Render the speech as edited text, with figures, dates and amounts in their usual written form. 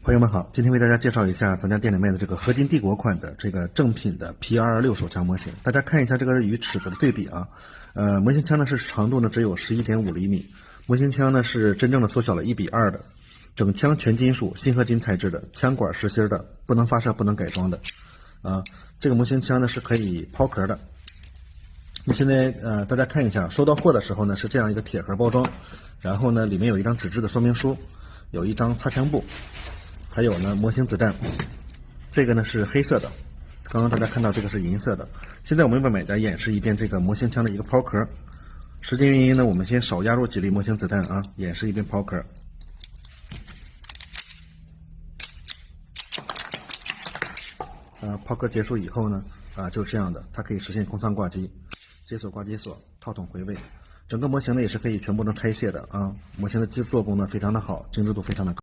朋友们好，今天为大家介绍一下咱家店里卖的这个合金帝国款的这个正品的 P226手枪模型。大家看一下这个与尺子的对比啊，模型枪呢是长度呢只有11.5厘米，模型枪呢是真正的缩小了1:2的，整枪全金属锌合金材质的，枪管实心的，不能发射不能改装的，这个模型枪呢是可以抛壳的。那现在大家看一下，收到货的时候呢是这样一个铁盒包装，然后呢里面有一张纸质的说明书，有一张擦枪布。还有呢，模型子弹，这个呢是黑色的，刚刚大家看到这个是银色的。现在我们为大家演示一遍这个模型枪的一个抛壳。时间原因呢，我们先少压入几粒模型子弹啊，演示一遍抛壳。抛壳结束以后呢，就是这样的，它可以实现空舱挂机，解锁挂机锁，套筒回位。整个模型呢也是可以全部能拆卸的啊。模型的做工呢非常的好，精致度非常的高。